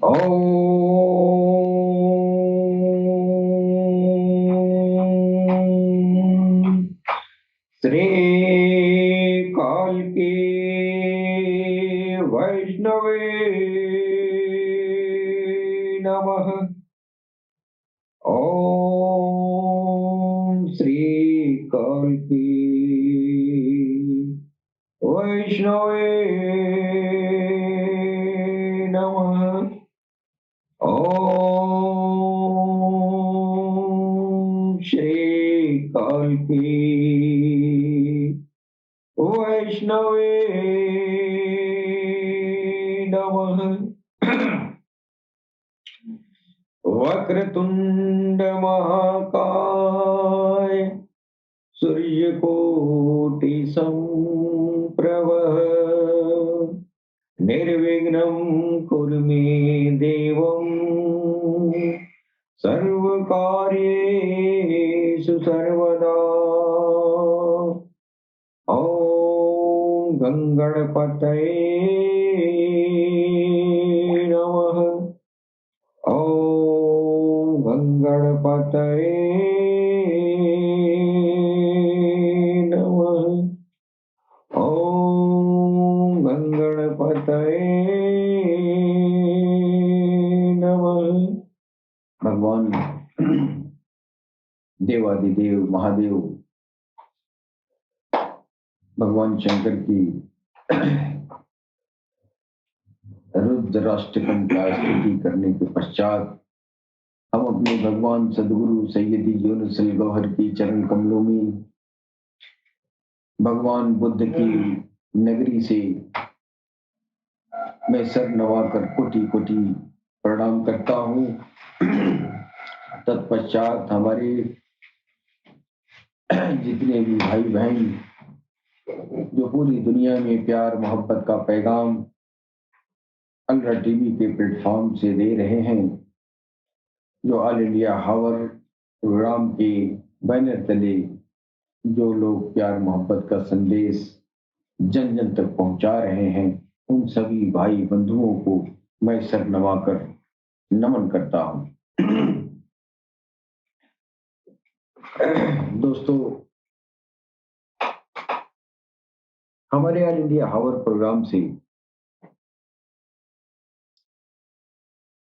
ओम श्री काल के वैष्णवे नमः। ओम श्री काल के वैष्णवे नमः। ओम श्री काल की वैष्णवे नमः। वक्रतुंड महाकाय सूर्यकोटि संप्रभ निर्विघ्नं कुरु मे देवं सर्वकार्येषु सर्वदा। ॐ गंगणपतये नमः। ॐ गंगणपतये नमः। ॐ गंगणपतये नमः। भगवान देवादिदेव महादेव भगवान शंकर की रुद्राष्टकम का स्तुति करने के पश्चात हम अपने भगवान सदगुरु सैयदी यूनुसल गौहर की चरण कमलों में भगवान बुद्ध की नगरी से मैं सर नवाकर कोटि कोटि प्रणाम करता हूँ। तत्पश्चात हमारे जितने भी भाई बहन जो पूरी दुनिया में प्यार मोहब्बत का पैगाम अलरा टीवी के प्लेटफॉर्म से दे रहे हैं, जो ऑल इंडिया हावर प्रोग्राम के बैनर तले जो लोग प्यार मोहब्बत का संदेश जन जन तक पहुंचा रहे हैं, उन सभी भाई बंधुओं को मैं सर नवाकर नमन करता हूं। दोस्तों, हमारे ऑल इंडिया हावर प्रोग्राम से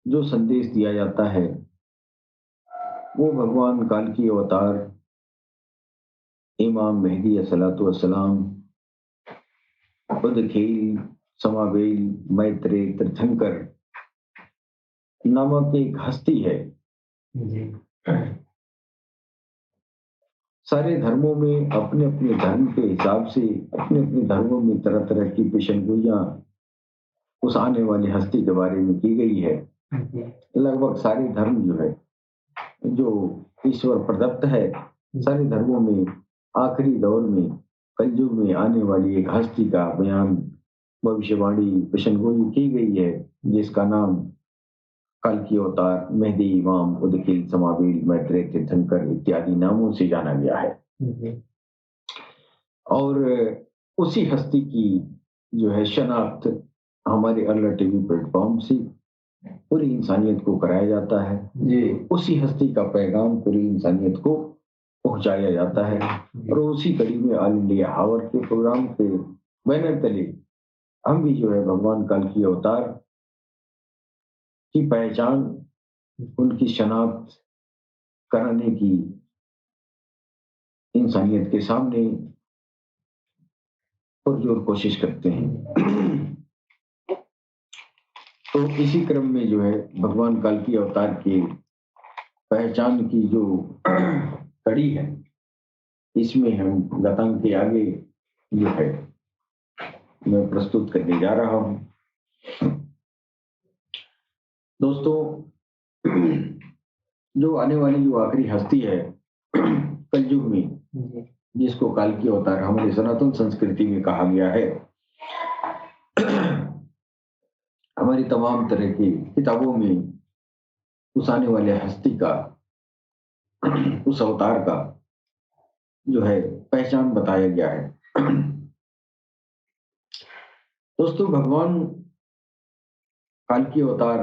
जो संदेश दिया जाता है वो भगवान काल की अवतार इमाम मेहदी अस्सलातु वस्सलाम उदखील समावेल मैत्रेय तीर्थंकर नामक एक हस्ती है। सारे धर्मों में अपने अपने धर्म के हिसाब से अपने अपने धर्मों में तरह तरह की पेशनगोइयां उस आने वाली हस्ती के बारे में की गई है। लगभग सारे धर्म जो है जो ईश्वर प्रदत्त है, सारे धर्मों में आखिरी दौर में कलयुग में आने वाली एक हस्ती का बयान भविष्यवाणी पेशनगोई की गई है, जिसका नाम काल की अवतार मेहदी इमाम उदखील समावेल मैत्रेय तीर्थंकर इत्यादि नामों से जाना गया है। और उसी हस्ती की जो है शनाख्त हमारे अलरा टीवी प्लेटफॉर्म से पूरी इंसानियत को कराया जाता है। उसी हस्ती का पैगाम पूरी इंसानियत को पहुंचाया जाता है। और उसी कड़ी में ऑल इंडिया हावर के प्रोग्राम के बैनर तले हम भी जो है भगवान काल की अवतार की पहचान, उनकी शनाख्त कराने की इंसानियत के सामने पुरजोर कोशिश करते हैं। तो इसी क्रम में जो है भगवान काल की अवतार की पहचान की जो कड़ी है, इसमें हम गतांग के आगे जो है मैं प्रस्तुत करने जा रहा हूं। दोस्तों, जो आने वाली जो आखिरी हस्ती है कलयुग में, जिसको काल की अवतार हमारी सनातन संस्कृति में कहा गया है, हमारी तमाम तरह की किताबों में उस आने वाले हस्ती का, उस अवतार का जो है पहचान बताया गया है। दोस्तों, भगवान काल की अवतार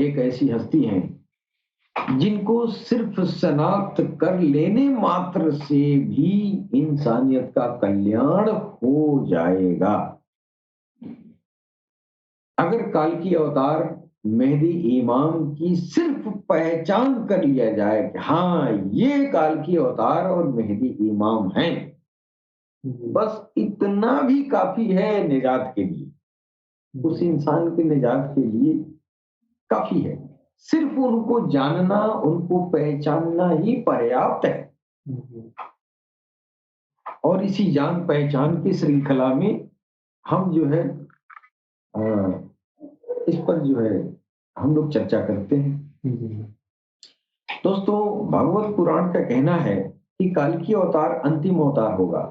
एक ऐसी हस्ती हैं जिनको सिर्फ शनाख्त कर लेने मात्र से भी इंसानियत का कल्याण हो जाएगा। अगर काल की अवतार मेहदी इमाम की सिर्फ पहचान कर लिया जाए कि हाँ ये काल की अवतार और मेहदी इमाम हैं, बस इतना भी काफी है निजात के लिए, उस इंसान के निजात के लिए काफी है। सिर्फ उनको जानना, उनको पहचानना ही पर्याप्त है। और इसी जान पहचान की श्रृंखला में हम जो है इस पर जो है हम लोग चर्चा करते हैं। दोस्तों, भागवत पुराण का कहना है कि काल की अवतार अंतिम अवतार होगा।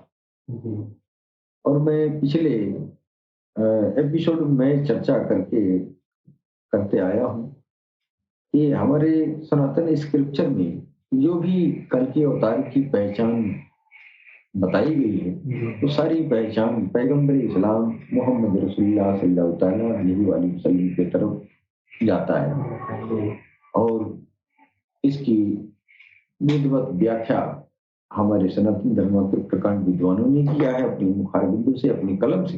और मैं पिछले एपिसोड में चर्चा करते आया हूं कि हमारे सनातन स्क्रिप्चर में जो भी कल के अवतार की पहचान बताई गई है, तो सारी पहचान पैगंबर इस्लाम मोहम्मद रसूलुल्लाह सल्लल्लाहु अलैहि वसल्लम की तरफ जाता है। और इसकी विधिवत व्याख्या हमारे सनातन धर्म के प्रकांड विद्वानों ने किया है अपनी मुखारबिंदु से, अपनी कलम से।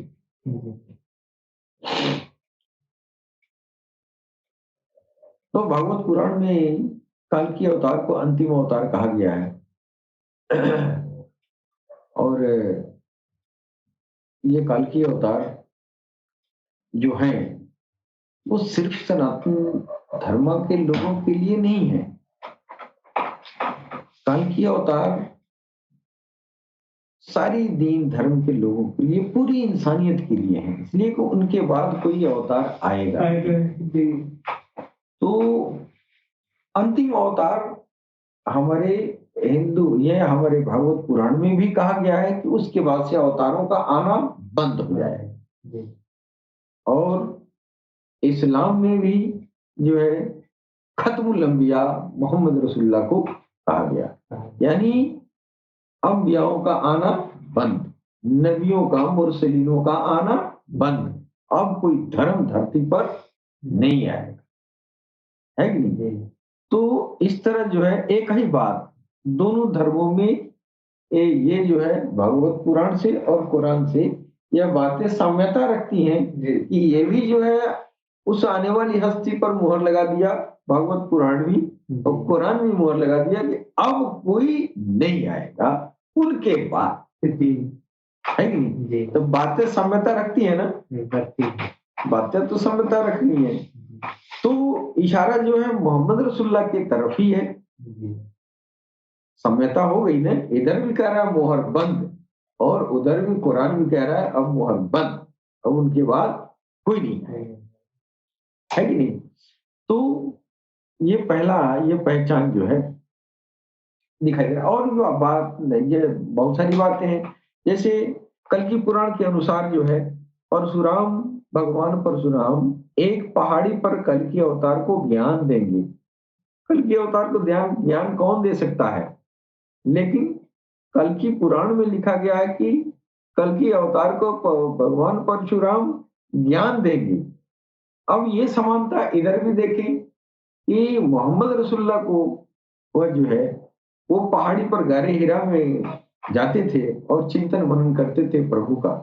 तो भागवत पुराण में काल की अवतार को अंतिम अवतार कहा गया है। और ये काल की अवतार जो है वो सिर्फ सनातन धर्म के लोगों के लिए नहीं है। काल की अवतार सारी दीन धर्म के लोगों के लिए, पूरी इंसानियत के लिए है, इसलिए कि उनके बाद कोई अवतार आएगा। तो अंतिम अवतार हमारे हिंदू, ये हमारे भागवत पुराण में भी कहा गया है कि उसके बाद से अवतारों का आना बंद हो जाएगा। और इस्लाम में भी जो है खत्मुल अंबिया मोहम्मद रसूलुल्लाह को कहा गया, यानी अंबियाओं का आना बंद, नबियों का, मुरसलीनों का आना बंद। अब कोई धर्म धरती पर नहीं आएगा, है कि नहीं? तो इस तरह जो है एक ही बात दोनों धर्मों में ये जो है भगवत पुराण से और कुरान से यह बातें साम्यता रखती हैं कि ये भी जो है उस आने वाली हस्ती पर मुहर लगा दिया, भगवत पुराण भी और कुरान भी मुहर लगा दिया कि अब कोई नहीं आएगा उनके बाद, है कि नहीं? तो बातें साम्यता रखती है ना, बातें तो साम्यता रखनी है। तो इशारा जो है मोहम्मद रसूलुल्लाह की तरफ ही है, साम्यता हो गई ना। इधर भी कह रहा है मोहर बंद और उधर भी कुरान भी कह रहा है अब मोहर बंद, अब उनके बाद कोई नहीं है कि नहीं? तो ये पहला, ये पहचान जो है दिखाई दे रहा है। और जो बात, ये बहुत सारी बातें हैं, जैसे कल की पुराण के अनुसार जो है परशुराम, भगवान परशुराम एक पहाड़ी पर कल की अवतार को ज्ञान देंगे। कल की अवतार को ज्ञान कौन दे सकता है? लेकिन कल की पुराण में लिखा गया है कि कल की अवतार को भगवान परशुराम ज्ञान देंगे। अब ये समानता इधर भी देखें कि मोहम्मद रसूलुल्लाह को वह जो है वो पहाड़ी पर गारे हिरा में जाते थे और चिंतन मनन करते थे प्रभु का।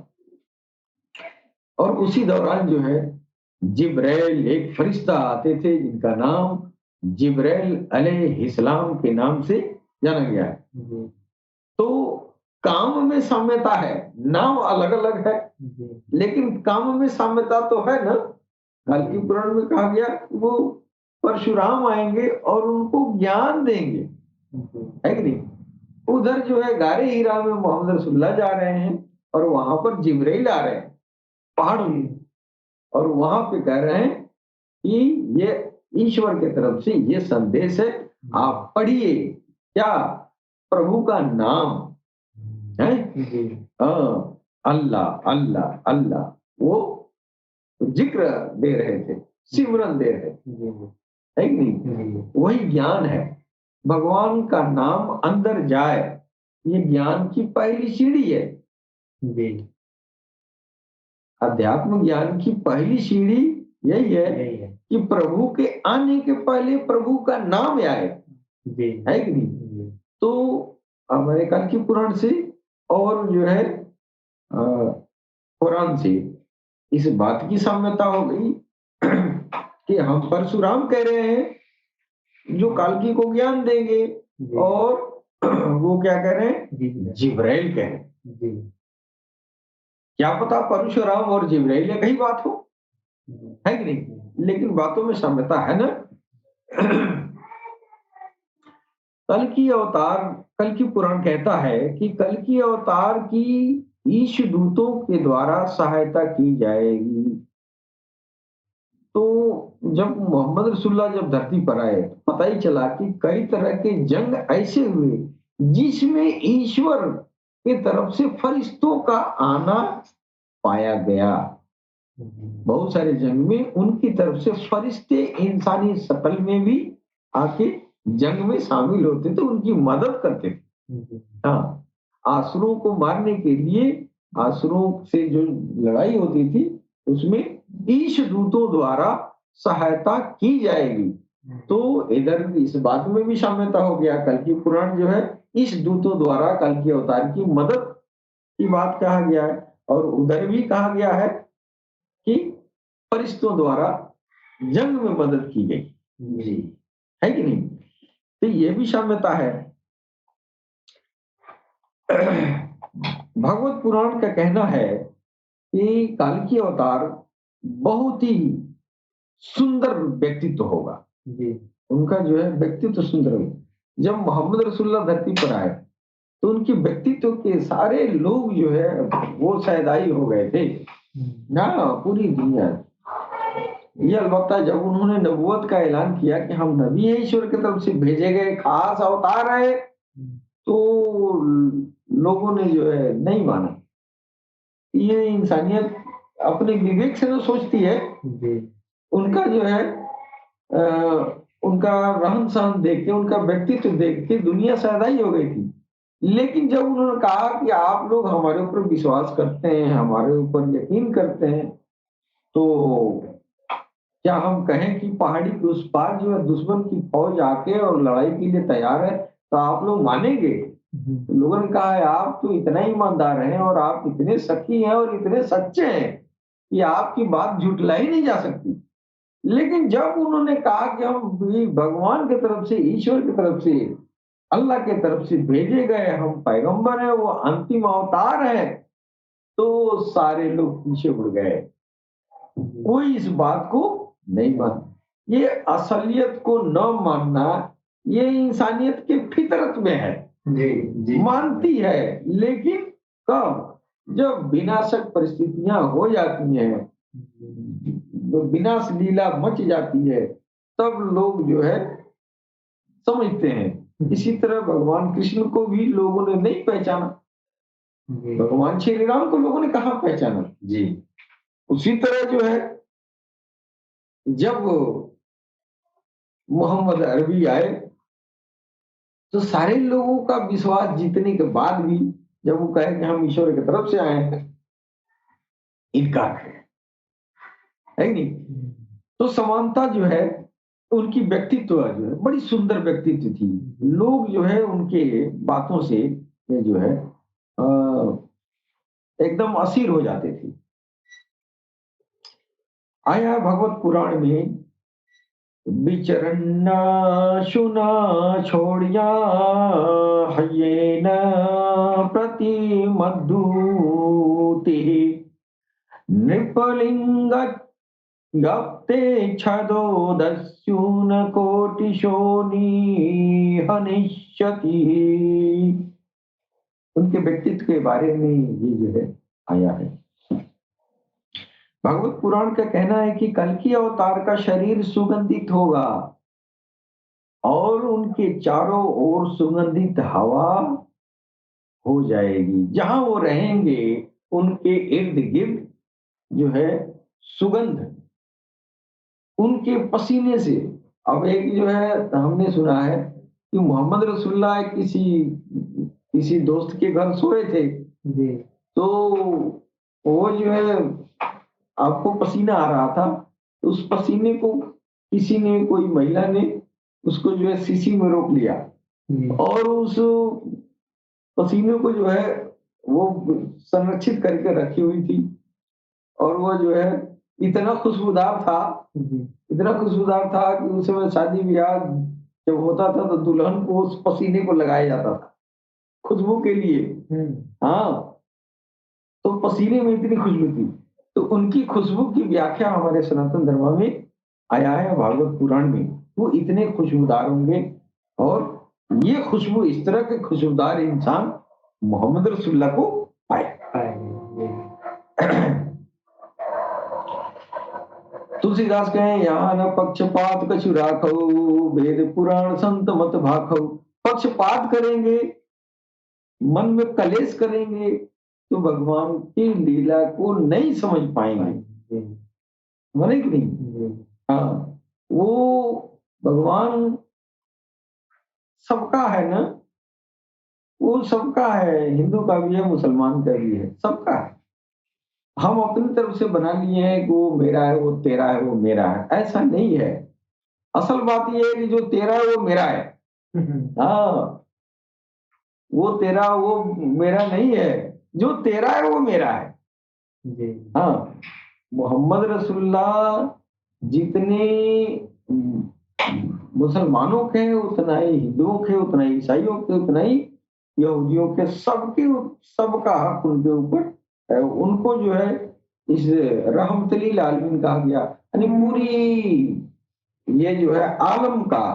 और उसी दौरान जो है जिब्राइल एक फरिश्ता आते थे जिनका नाम जिब्राइल अलैहिस्सलाम के नाम से जाना गया है। तो काम में साम्यता है, नाम अलग अलग है लेकिन काम में साम्यता तो है ना। कल की पुराण में कहा गया वो परशुराम आएंगे और उनको ज्ञान देंगे, है कि नहीं? उधर जो है गारे हीरा में मोहम्मद रसूलुल्लाह जा रहे हैं और वहां पर जिब्राइल आ रहे हैं पहाड़ में, और वहां पे कह रहे हैं कि ये ईश्वर की तरफ से ये संदेश है, आप पढ़िए क्या, प्रभु का नाम है, अल्लाह अल्लाह अल्लाह, वो जिक्र दे रहे थे, सिमरन दे रहे थे, है कि नहीं? वही ज्ञान है, भगवान का नाम अंदर जाए, ये ज्ञान की पहली सीढ़ी है। अध्यात्म ज्ञान की पहली सीढ़ी यही है कि प्रभु के आने के पहले प्रभु का नाम आए, है कि नहीं? तो हमारे कल की पुराण से और जो है कुरान से इस बात की साम्यता हो गई कि हम परशुराम कह रहे हैं जो कालकी को ज्ञान देंगे, और वो क्या कह रहे हैं? जिब्राइल कह रहे हैं। क्या पता परशुराम और जिब्राइल एक ही बात हो, है कि नहीं? लेकिन बातों में साम्यता है ना। कल की अवतार, कल की पुराण कहता है कि कल की अवतार की ईश दूतों के द्वारा सहायता की जाएगी। तो जब मोहम्मद रसूलुल्लाह जब धरती पर आए, पता ही चला कि कई तरह के जंग ऐसे हुए जिसमें ईश्वर की तरफ से फरिश्तों का आना पाया गया। बहुत सारे जंग में उनकी तरफ से फरिश्ते इंसानी शक्ल में भी आके जंग में शामिल होते थे, उनकी मदद करते थे। हाँ, आसुरों को मारने के लिए, आसुरों से जो लड़ाई होती थी उसमें ईश दूतों द्वारा सहायता की जाएगी। तो इधर इस बात में भी साम्यता हो गया, कल की पुराण जो है इस दूतों द्वारा कल की अवतार की मदद की बात कहा गया है, और उधर भी कहा गया है कि फरिश्तों द्वारा जंग में मदद की गई, जी, है कि नहीं? तो ये भी साम्यता है। भगवत पुराण का कहना है कि काल्की अवतार बहुत ही सुंदर व्यक्तित्व होगा, जी। उनका जो है व्यक्तित्व सुंदर होगा। जब मोहम्मद रसूलुल्लाह धरती पर आए तो उनके व्यक्तित्व के सारे लोग जो है वो सैदाई हो गए थे ना, पूरी दुनिया। ये अलबत्ता जब उन्होंने नबूवत का ऐलान किया कि हम नबी हैं, ईश्वर की तरफ से भेजे गए खास अवतार है, तो लोगों ने जो है नहीं माना। ये इंसानियत अपने विवेक से तो सोचती है, उनका जो है उनका रहन सहन देख के, उनका व्यक्तित्व देख के दुनिया सैदाई हो गई थी। लेकिन जब उन्होंने कहा कि आप लोग हमारे ऊपर विश्वास करते हैं, हमारे ऊपर यकीन करते हैं, तो क्या हम कहें कि पहाड़ी के उस पार जो है दुश्मन की फौज आके और लड़ाई के लिए तैयार है, तो आप लोग मानेंगे? लोगों ने कहा है आप तो इतना ईमानदार हैं और आप इतने सखी हैं और इतने सच्चे हैं कि आपकी बात झुटलाई नहीं जा सकती। लेकिन जब उन्होंने कहा कि हम भी भगवान की तरफ से, ईश्वर की तरफ से, अल्लाह की तरफ से भेजे गए, हम पैगंबर हैं, वो अंतिम अवतार है, तो सारे लोग पीछे मुड़ गए। कोई इस बात को नहीं मानता। ये असलियत को न मानना ये इंसानियत के फितरत में है, जी, जी। मानती है, लेकिन कब? जब विनाशक परिस्थितियां हो जाती हैं, विनाश लीला मच जाती है, तब लोग जो है समझते हैं। इसी तरह भगवान कृष्ण को भी लोगों ने नहीं पहचाना, भगवान श्री राम को लोगों ने कहा पहचाना, जी। उसी तरह जो है जब मोहम्मद अरबी आए तो सारे लोगों का विश्वास जीतने के बाद भी जब वो कहे कि हम ईश्वर की तरफ से आए हैं, इनकार है नहीं। तो समानता जो है उनकी व्यक्तित्व जो है बड़ी सुंदर व्यक्तित्व थी। लोग जो है उनके बातों से ये जो है एकदम असीर हो जाते थे। आया भगवत पुराण में विचरन्ना सुना छोड़िया हये न प्रति मधुति नृपलिंग गप्ते छदो दस्यून कोटिशोनी हनिष्यति। उनके व्यक्तित्व के बारे में ये जो है आया है। भगवत पुराण का कहना है कि कल्कि अवतार का शरीर सुगंधित होगा और उनके चारों ओर सुगंधित हवा हो जाएगी। जहां वो रहेंगे उनके इर्द गिर्द जो है सुगंध उनके पसीने से। अब एक जो है हमने सुना है कि मोहम्मद रसूलुल्लाह किसी दोस्त के घर सोए थे, तो वो जो है आपको पसीना आ रहा था, उस पसीने को किसी ने, कोई महिला ने उसको जो है शीशी में रोक लिया और उस पसीने को जो है वो संरक्षित करके रखी हुई थी और वो जो है इतना खुशबूदार था, इतना खुशबूदार था कि उस समय शादी ब्याह जब होता था तो दुल्हन को उस पसीने को लगाया जाता था खुशबू के लिए। हाँ, तो पसीने में इतनी खुशबू थी, तो उनकी खुशबू की व्याख्या हमारे सनातन धर्म में आया है भागवत पुराण में। वो इतने खुशबूदार होंगे और ये खुशबू, इस तरह के खुशबूदार इंसान मोहम्मद रसूलुल्लाह को पाए। तुलसीदास कहें यहाँ न पक्षपात कछु राखो, वेद पुराण संत मत भाखो। पक्षपात करेंगे, मन में कलेश करेंगे तो भगवान की लीला को नहीं समझ पाएंगे, माने कि नहीं? हाँ, वो भगवान सबका है ना, वो सबका है, हिंदू का भी है, मुसलमान का भी है, सबका है। हम अपनी तरफ से बना लिए हैं कि वो मेरा है, वो तेरा है, वो मेरा है, ऐसा नहीं है। असल बात यह है कि जो तेरा है वो मेरा है। हाँ, वो तेरा वो मेरा नहीं है, जो तेरा है वो मेरा है। हाँ, मोहम्मद रसूलुल्लाह जितने मुसलमानों के उतना ही हिंदुओं के, उतना ही ईसाइयों के, उतना ही यहूदियों के, सबके सबका हक उनके ऊपर है। उनको जो है इस रहमतुल आलमीन कहा गया, यानी पूरी ये जो है आलम का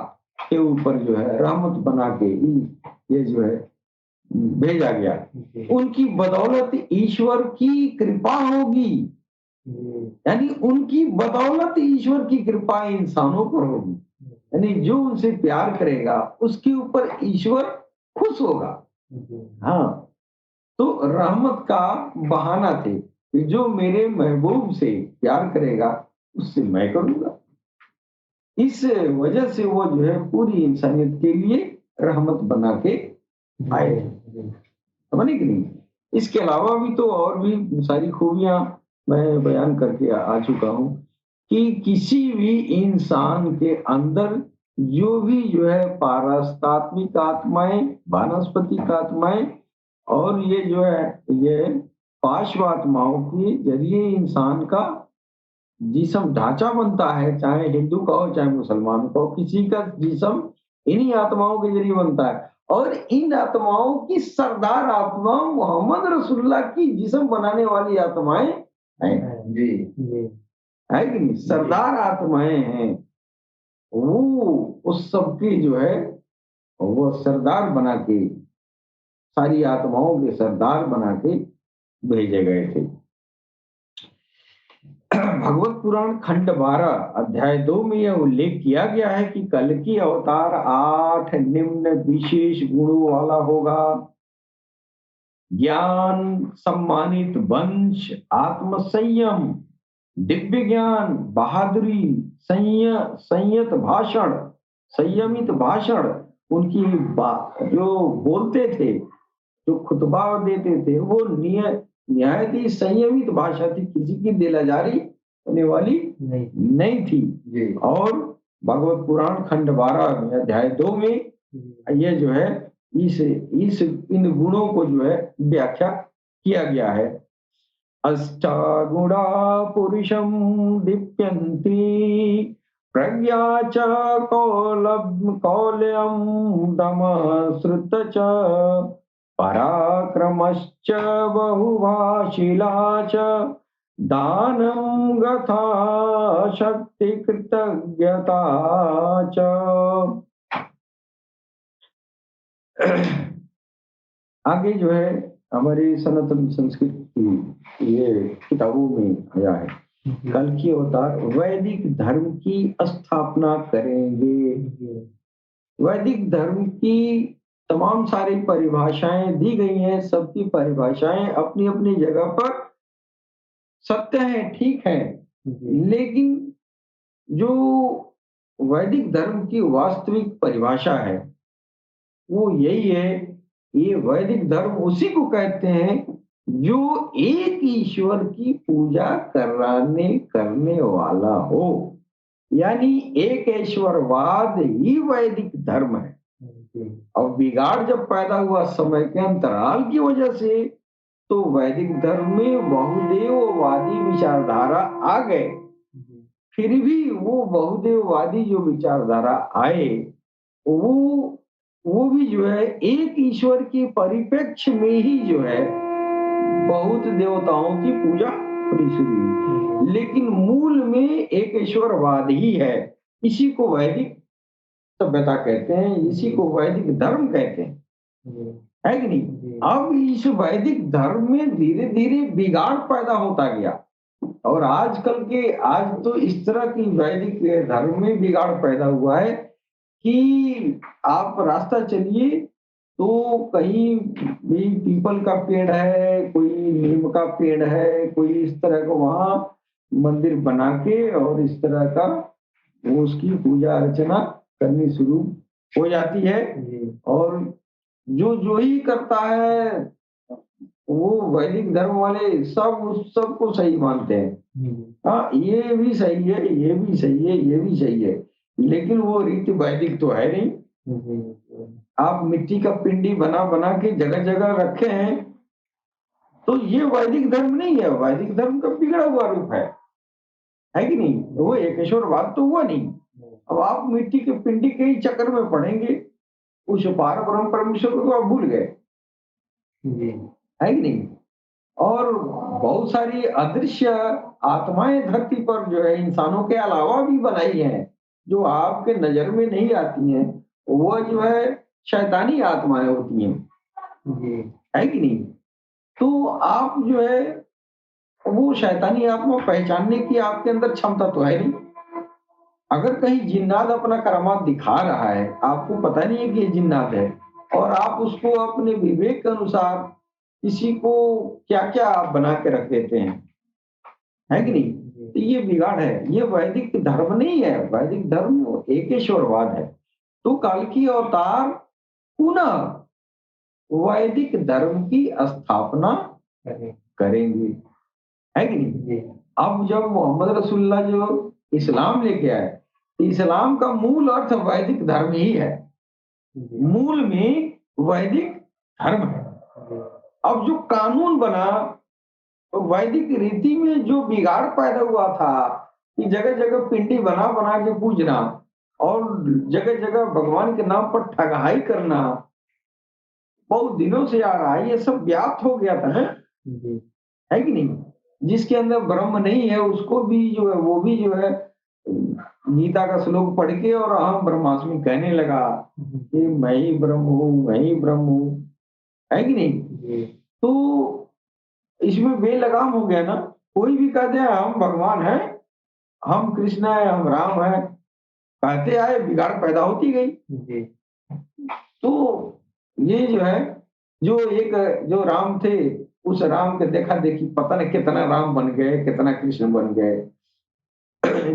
के ऊपर जो है रहमत बना के ये जो है भेजा गया। उनकी बदौलत ईश्वर की कृपा होगी, यानी उनकी बदौलत ईश्वर की कृपा इंसानों पर होगी, यानी जो उनसे प्यार करेगा उसके ऊपर ईश्वर खुश होगा। हाँ, तो रहमत का बहाना थे कि जो मेरे महबूब से प्यार करेगा उससे मैं करूंगा। इस वजह से वो जो है पूरी इंसानियत के लिए रहमत बना के आए, समझे कि नहीं? इसके अलावा भी तो और भी सारी खूबियां मैं बयान करके आ चुका हूं कि किसी भी इंसान के अंदर जो भी जो है पारस्तात्मिक आत्माएं, वानस्पतिक आत्माएं और ये जो है ये पार्श्व आत्माओं के जरिए इंसान का जिस्म ढांचा बनता है, चाहे हिंदू का हो चाहे मुसलमान का हो, किसी का जिस्म इन्हीं आत्माओं के जरिए बनता है। और इन आत्माओं की सरदार आत्मा मोहम्मद रसूलुल्लाह की जिस्म बनाने वाली आत्माएं हैं जी, है कि नहीं? सरदार आत्माएं हैं, वो उस सबकी जो है वो सरदार बना के, सारी आत्माओं के सरदार बना के भेजे गए थे। भगवत पुराण खंड 12 अध्याय 2 में यह उल्लेख किया गया है कि कल की अवतार 8 निम्न विशेष गुणों वाला होगा। ज्ञान सम्मानित वंश, आत्म संयम, दिव्य ज्ञान, बहादुरी, संयत भाषण, संयमित भाषण, उनकी जो बोलते थे, जो खुतबा देते थे, वो निहायत ही संयमित भाषा थी, किसी की दिलाजारी होने वाली नहीं थी। और भगवत पुराण खंड 12 में अध्याय 2 में ये जो है इस इन गुणों को जो है व्याख्या किया गया है। अष्टागुणा पुरुषं दीप्यन्ति, प्रज्ञा च कौल्यं दमः श्रुत च, पराक्रमश्च बहुभाषिला च, दानं गथा शक्ति कृतज्ञता च। आगे जो है हमारी सनातन संस्कृति की ये किताबों में आया है, कल की अवतार वैदिक धर्म की स्थापना करेंगे। वैदिक धर्म की तमाम सारी परिभाषाएं दी गई हैं, सबकी परिभाषाएं अपनी अपनी जगह पर सत्य है, ठीक है, लेकिन जो वैदिक धर्म की वास्तविक परिभाषा है वो यही है। ये वैदिक धर्म उसी को कहते हैं जो एक ईश्वर की पूजा करने वाला हो, यानी एक ईश्वरवाद ही वैदिक धर्म है। अब बिगाड़ जब पैदा हुआ समय के अंतराल की वजह से, तो वैदिक धर्म में बहुदेववादी विचारधारा आ गए। फिर भी वो बहुदेववादी जो विचारधारा आए, वो वो भी जो है एक ईश्वर के परिप्रेक्ष्य में ही जो है बहुत देवताओं की पूजा थोड़ी शुरू हुई, लेकिन मूल में एक ईश्वरवाद ही है। इसी को वैदिक सभ्यता कहते हैं, इसी को वैदिक धर्म कहते हैं, है कि नहीं? अब इस वैदिक धर्म में धीरे धीरे बिगाड़ पैदा होता गया, और आज तो इस तरह की वैदिक धर्म में बिगाड़ पैदा हुआ है कि आप रास्ता चलिए तो कहीं भी पीपल का पेड़ है, कोई नीम का पेड़ है, कोई इस तरह का वहां मंदिर बना के और इस तरह का वो उसकी पूजा अर्चना करनी शुरू हो जाती है। और जो जो ही करता है वो वैदिक धर्म वाले सब उस सब को सही मानते हैं। हाँ, ये भी सही है, ये भी सही है, ये भी सही है, लेकिन वो रीति वैदिक तो है नहीं। आप मिट्टी का पिंडी बना बना के जगह जगह रखे हैं, तो ये वैदिक धर्म नहीं है। वैदिक धर्म का बिगड़ा हुआ रूप है कि नहीं? वो एकेश्वरवाद तो हुआ नहीं। अब आप मिट्टी के पिंडी के ही चक्कर में पड़ेंगे, उस पार ब्रह्म परमेश्वर को तो आप भूल गए, है कि नहीं? और बहुत सारी अदृश्य आत्माएं धरती पर जो है इंसानों के अलावा भी बनाई हैं, जो आपके नजर में नहीं आती हैं। वो जो है शैतानी आत्माएं होती हैं, है कि नहीं? तो आप जो है वो शैतानी आत्मा पहचानने की आपके अंदर क्षमता तो है नहीं। अगर कहीं जिन्नात अपना करामात दिखा रहा है, आपको पता नहीं है कि ये जिन्नात है, और आप उसको अपने विवेक के अनुसार किसी को क्या क्या आप बना के रख देते हैं, है कि नहीं? तो ये बिगाड़ है, ये वैदिक धर्म नहीं है। वैदिक धर्म एकेश्वरवाद है। तो कल की अवतार पुनः वैदिक धर्म की स्थापना करेंगे, है कि नहीं? अब जब मोहम्मद रसूलुल्लाह जो इस्लाम लेके आए, तो इस्लाम का मूल अर्थ वैदिक धर्म ही है। मूल में वैदिक धर्म है। अब जो कानून बना, तो वैदिक रीति में जो बिगाड़ पैदा हुआ था कि जगह जगह पिंडी बना बना के पूजना और जगह जगह भगवान के नाम पर ठगहाई करना, बहुत दिनों से आ रहा है। ये सब व्याप्त हो गया था, है कि नहीं? जिसके अंदर ब्रह्म नहीं है उसको भी जो है वो भी जो है गीता का श्लोक पढ़ के और अहम ब्रह्मास्मि कहने लगा कि मैं ही ब्रह्म हूँ, मैं ही ब्रह्म हूँ, है कि नहीं? तो इसमें बेलगाम हो गया ना। कोई भी कहते हैं हम भगवान हैं, हम कृष्ण है, हम राम है, कहते आए, बिगाड़ पैदा होती गई। तो ये जो है, जो राम थे, उस राम के देखा देखी पता नहीं कितना राम बन गए, कितना कृष्ण बन गए,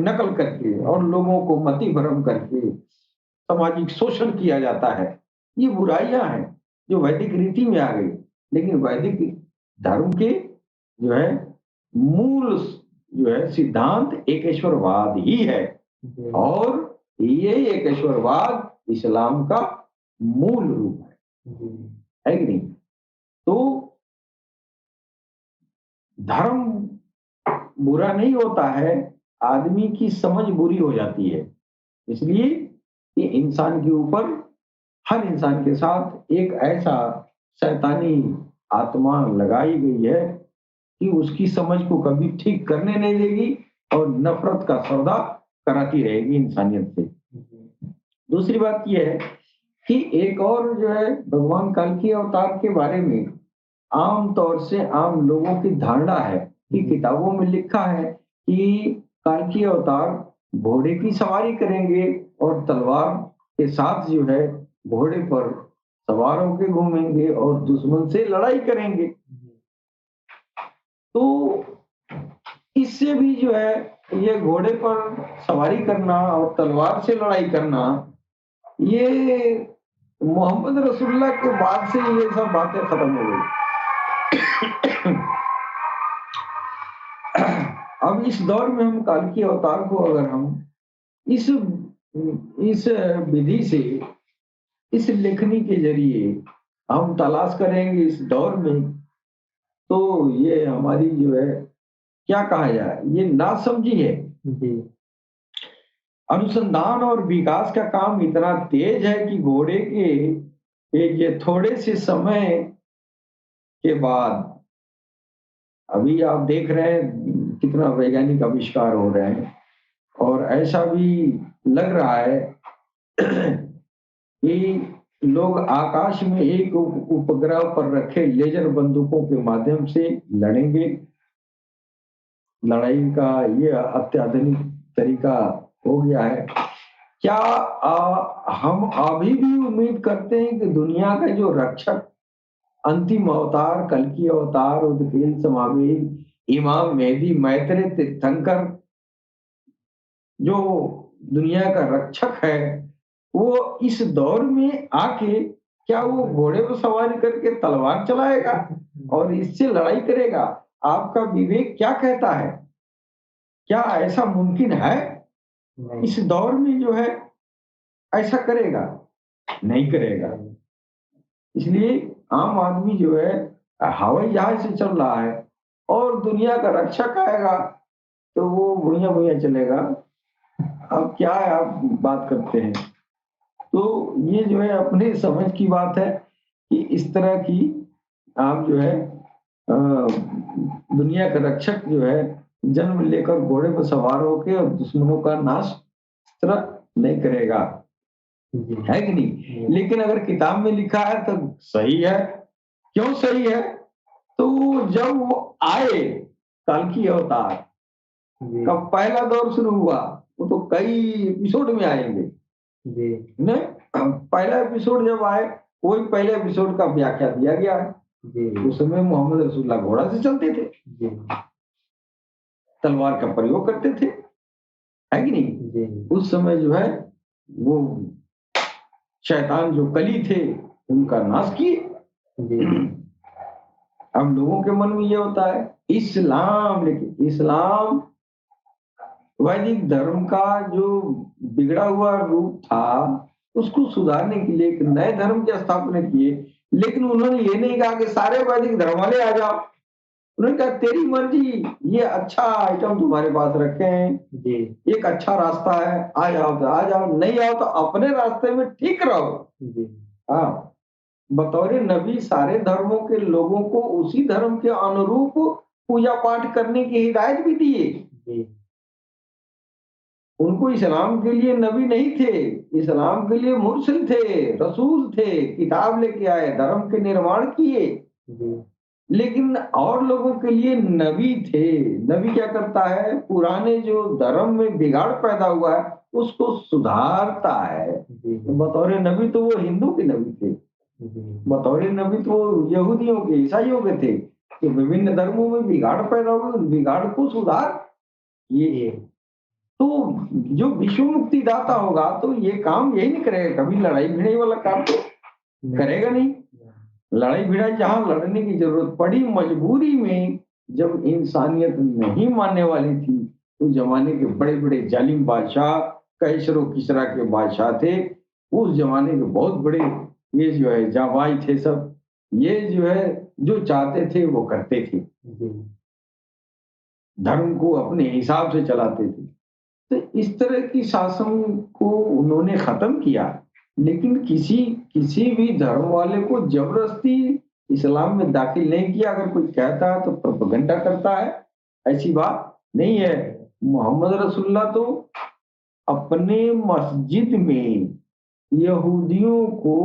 नकल करके और लोगों को मति भ्रम करके सामाजिक शोषण किया जाता है। ये बुराइयां हैं जो वैदिक रीति में आ गई। लेकिन वैदिक धर्म के जो है मूल जो है सिद्धांत एकेश्वरवाद ही है, और ये एकेश्वरवाद इस्लाम का मूल रूप है कि नहीं? तो धर्म बुरा नहीं होता है, आदमी की समझ बुरी हो जाती है। इसलिए ये इंसान के ऊपर, हर इंसान के साथ एक ऐसा शैतानी आत्मा लगाई गई है कि उसकी समझ को कभी ठीक करने नहीं देगी और नफरत का सौदा कराती रहेगी इंसानियत से। दूसरी बात यह है कि एक और जो है भगवान कल्कि अवतार के बारे में आम तौर से आम लोगों की धारणा है कि किताबों में लिखा है कि कल्कि अवतार घोड़े की सवारी करेंगे और तलवार के साथ जो है घोड़े पर सवार होकर घूमेंगे और दुश्मन से लड़ाई करेंगे। तो इससे भी जो है ये घोड़े पर सवारी करना और तलवार से लड़ाई करना, ये मोहम्मद रसूलुल्लाह के बाद से ये सब बातें खत्म हो गई। अब इस दौर में हम कल्कि अवतार को अगर हम इस इस विधि से, इस लेखनी के जरिए हम तलाश करेंगे इस दौर में, तो ये हमारी जो है, क्या कहा जाए, ये नासमझी है। अनुसंधान और विकास का काम इतना तेज है कि घोड़े के ये थोड़े से समय के बाद, अभी आप देख रहे हैं कितना वैज्ञानिक आविष्कार हो रहे हैं, और ऐसा भी लग रहा है कि लोग आकाश में एक उपग्रह पर रखे लेजर बंदूकों के माध्यम से लड़ेंगे। लड़ाई का ये अत्याधुनिक तरीका हो गया है। क्या हम अभी भी उम्मीद करते हैं कि दुनिया का जो रक्षक, अंतिम अवतार, कल्कि अवतार, उदकेल समावेल, इमाम मेहदी, मैत्रेय तीर्थंकर, जो दुनिया का रक्षक है, वो इस दौर में आके क्या वो घोड़े पर सवारी करके तलवार चलाएगा और इससे लड़ाई करेगा? आपका विवेक क्या कहता है? क्या ऐसा मुमकिन है? इस दौर में जो है ऐसा करेगा? नहीं करेगा। इसलिए आम आदमी जो है हवाई जहाज से चल रहा है और दुनिया का रक्षक आएगा तो वो भुइयां भुइयां चलेगा। अब क्या है, आप बात करते हैं? तो ये जो है अपने समझ की बात है कि इस तरह की आप जो है दुनिया का रक्षक जो है जन्म लेकर घोड़े पर सवार होकर और दुश्मनों का नाश इस तरह नहीं करेगा, है कि नहीं? लेकिन अगर किताब में लिखा है तो सही है। क्यों सही है? तो जब वो आए कल्कि अवतार का पहला दौर शुरू हुआ, वो तो कई एपिसोड में आएंगे ने पहला एपिसोड जब आए, वही पहले एपिसोड का व्याख्या दिया गया है। उस समय मोहम्मद रसूलुल्लाह घोड़ा से चलते थे, तलवार का प्रयोग करते थे, है कि नहीं? उस समय जो है वो शैतान जो कली थे उनका नाश किए। अब लोगों के मन में ये होता है इस्लाम, लेकिन इस्लाम वैदिक धर्म का जो बिगड़ा हुआ रूप था उसको सुधारने के लिए एक नए धर्म की स्थापना किए। लेकिन उन्होंने ये नहीं कहा कि सारे वैदिक धर्म वाले आ जाओ। उन्होंने कहा तेरी मर्जी, ये अच्छा आइटम तुम्हारे पास रखे हैं, एक अच्छा रास्ता है, आ जाओ तो आ जाओ, नहीं आओ तो अपने रास्ते में ठीक रहो। हाँ, बतौर नबी सारे धर्मों के लोगों को उसी धर्म के अनुरूप पूजा पाठ करने की हिदायत भी दिए। उनको इस्लाम के लिए नबी नहीं थे, इस्लाम के लिए मुरसिल थे, रसूल थे, किताब लेके आए, धर्म के निर्माण किए। लेकिन और लोगों के लिए नबी थे। नबी क्या करता है? पुराने जो धर्म में बिगाड़ पैदा हुआ है उसको सुधारता है। बतौर नबी तो वो हिंदू के नबी थे, बतौर नबी तो वो यहूदियों के, ईसाइयों के थे कि विभिन्न धर्मों में बिगाड़ पैदा हुआ, उस बिगाड़ को सुधार। ये तो जो विश्व मुक्ति दाता होगा तो ये काम यही नहीं करेगा, कभी लड़ाई भिड़ाई वाला काम तो करेगा नहीं। लड़ाई भिड़ाई जहां लड़ने की जरूरत पड़ी, मजबूरी में, जब इंसानियत नहीं मानने वाली थी, तो जमाने के बड़े बड़े जालिम बादशाह, कैसरो किसरा के बादशाह थे, उस जमाने के बहुत बड़े ये जो है जाबाई थे सब, ये जो है जो चाहते थे वो करते थे, धर्म को अपने हिसाब से चलाते थे। तो इस तरह की शासन को उन्होंने खत्म किया। लेकिन किसी किसी भी धर्म वाले को जबरदस्ती इस्लाम में दाखिल नहीं किया। अगर कोई कहता है तो प्रोपेगेंडा करता है, ऐसी बात नहीं है। मोहम्मद रसूलुल्लाह तो अपने मस्जिद में यहूदियों को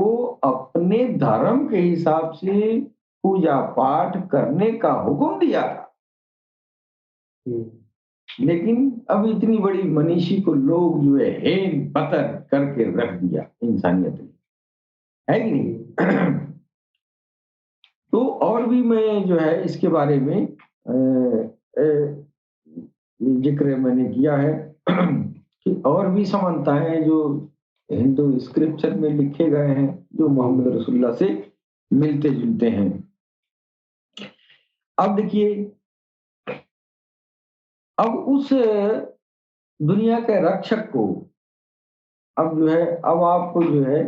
अपने धर्म के हिसाब से पूजा पाठ करने का हुक्म दिया था। लेकिन अब इतनी बड़ी मनीषी को लोग जो है हेन पतर करके रख दिया इंसानियत ने, है कि नहीं? तो और भी मैं जो है इसके बारे में जिक्र मैंने किया है कि और भी समानताएं जो हिंदू स्क्रिप्चर में लिखे गए हैं जो मोहम्मद रसूलुल्लाह से मिलते जुलते हैं। अब देखिए अब उस दुनिया के रक्षक को अब जो है, अब आपको जो है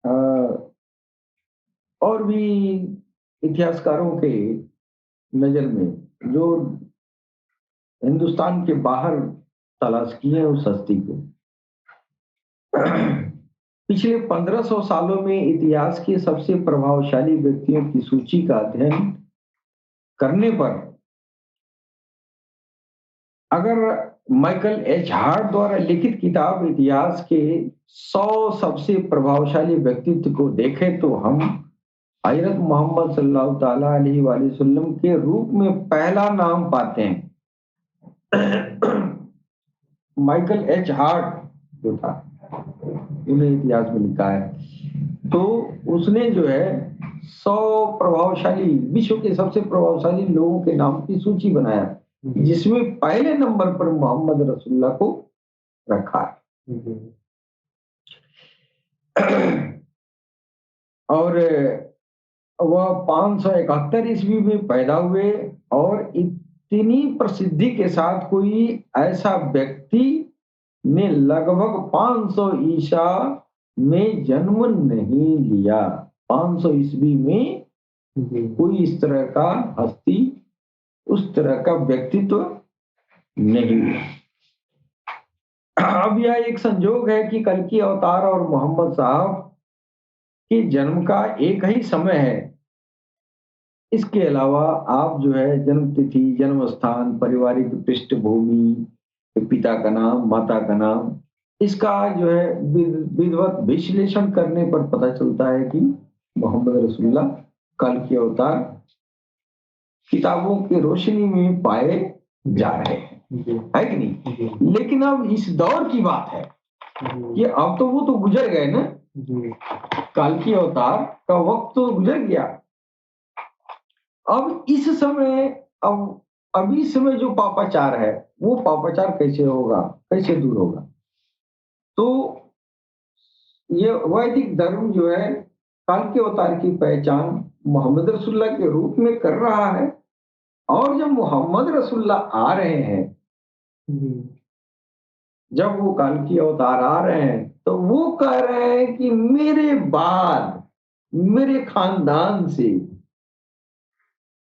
अ, और भी इतिहासकारों के नज़र में जो हिंदुस्तान के बाहर तलाश किए उस हस्ती को। पिछले 1500 सालों में इतिहास के सबसे प्रभावशाली व्यक्तियों की सूची का अध्ययन करने पर अगर माइकल एच हार्ट द्वारा लिखित किताब इतिहास के 100 सबसे प्रभावशाली व्यक्तित्व को देखें तो हम हजरत मोहम्मद सल्लल्लाहु ताला अलैहि वसल्लम के रूप में पहला नाम पाते हैं। माइकल एच हार्ट जो था, उन्हें इतिहास में लिखा है, तो उसने जो है 100 प्रभावशाली, विश्व के सबसे प्रभावशाली लोगों के नाम की सूची बनाया, जिसमें पहले नंबर पर मोहम्मद रसूलुल्लाह को रखा है। और वह 571 ईस्वी में पैदा हुए और इतनी प्रसिद्धि के साथ कोई ऐसा व्यक्ति ने लगभग 500 ईसा में जन्म नहीं लिया। 500 ईस्वी में कोई इस तरह का हस्ती, उस तरह का व्यक्तित्व नहीं हुआ। अब यह एक संजोग है कि कल्कि अवतार और मोहम्मद साहब के जन्म का एक ही समय है। इसके अलावा आप जो है जन्म तिथि, जन्म स्थान, पारिवारिक पृष्ठभूमि, पिता का नाम, माता का नाम, इसका जो है विधिवत विश्लेषण करने पर पता चलता है कि मोहम्मद रसूलुल्लाह कल्कि अवतार किताबों की रोशनी में पाए जा रहे हैं, है कि नहीं? लेकिन अब इस दौर की बात है कि अब तो वो तो गुजर गए ना, कल्कि अवतार का वक्त तो गुजर गया। अब इस समय, अब इस समय जो पापाचार है, वो पापाचार कैसे होगा, कैसे दूर होगा? तो ये वैदिक धर्म जो है कल्कि अवतार की पहचान मोहम्मद रसूलुल्लाह के रूप में कर रहा है। और जब मोहम्मद रसूलुल्लाह आ रहे हैं, जब वो कल्कि अवतार आ रहे हैं, तो वो कह रहे हैं कि मेरे बाद, मेरे खानदान से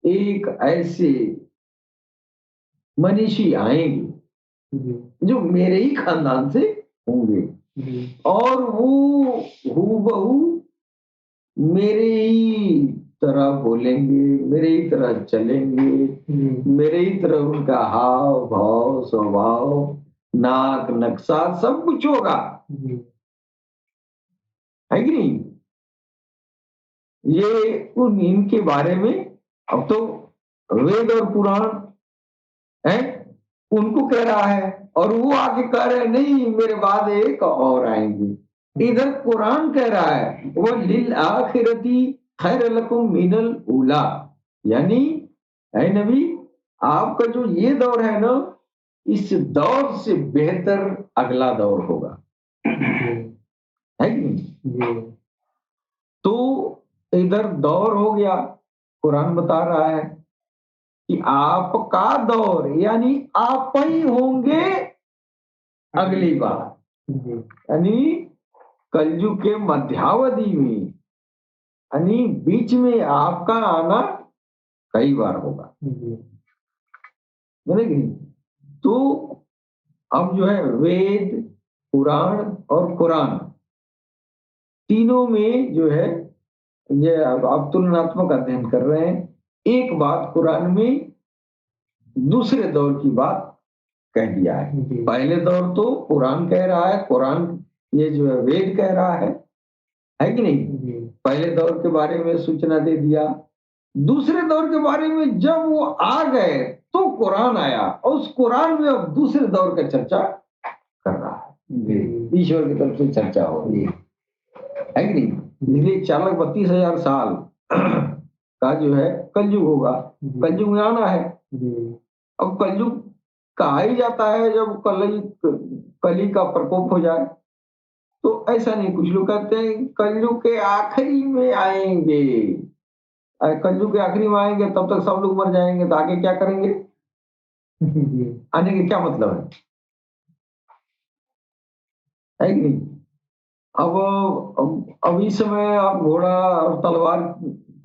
एक ऐसे मनीषी आएंगे जो मेरे ही खानदान से होंगे और वो हूबहू मेरे ही तरह बोलेंगे, मेरे ही तरह चलेंगे, मेरे ही तरह उनका हाव भाव, स्वभाव, नाक, नक्शा सब कुछ होगा, है कि नहीं? ये उन इनके बारे में अब तो वेद और पुराण है उनको कह रहा है, और वो आगे कह रहे हैं नहीं, मेरे बाद एक और आएंगे। इधर कुरान कह रहा है वो लिल आखिरती खैर लकुम मिनल उला, यानी है नबी, आपका जो ये दौर है ना, इस दौर से बेहतर अगला दौर होगा, है कि नहीं? तो इधर दौर हो गया, कुरान बता रहा है कि आपका दौर यानी आप ही होंगे अगली बार, यानी कलयुग के मध्यावधि में, यानी बीच में आपका आना कई बार होगा, बोलेगी। तो अब जो है वेद, पुराण और कुरान तीनों में जो है ये अब तुलनात्मक अध्ययन कर रहे हैं। एक बात कुरान में दूसरे दौर की बात कह दिया है। पहले दौर तो कुरान कह रहा है, कुरान ये जो है वेद कह रहा है कि नहीं? पहले दौर के बारे में सूचना दे दिया। दूसरे दौर के बारे में जब वो आ गए तो कुरान आया, और उस कुरान में अब दूसरे दौर का चर्चा कर रहा है, ईश्वर की तरफ से चर्चा हो रही है कि नहीं? इसलिए 4,32,000 साल का जो है कलयुग होगा, कलयुग में आना है। अब कलयुग कहा ही जाता है जब कली का प्रकोप हो जाए, तो ऐसा नहीं, कुछ लोग कहते हैं कलयुग के आखिरी में आएंगे, कलयुग के आखिरी में आएंगे तब तक सब लोग मर जाएंगे, तो आगे क्या करेंगे? आने के क्या मतलब है कि नहीं? अब इस समय आप घोड़ा और तलवार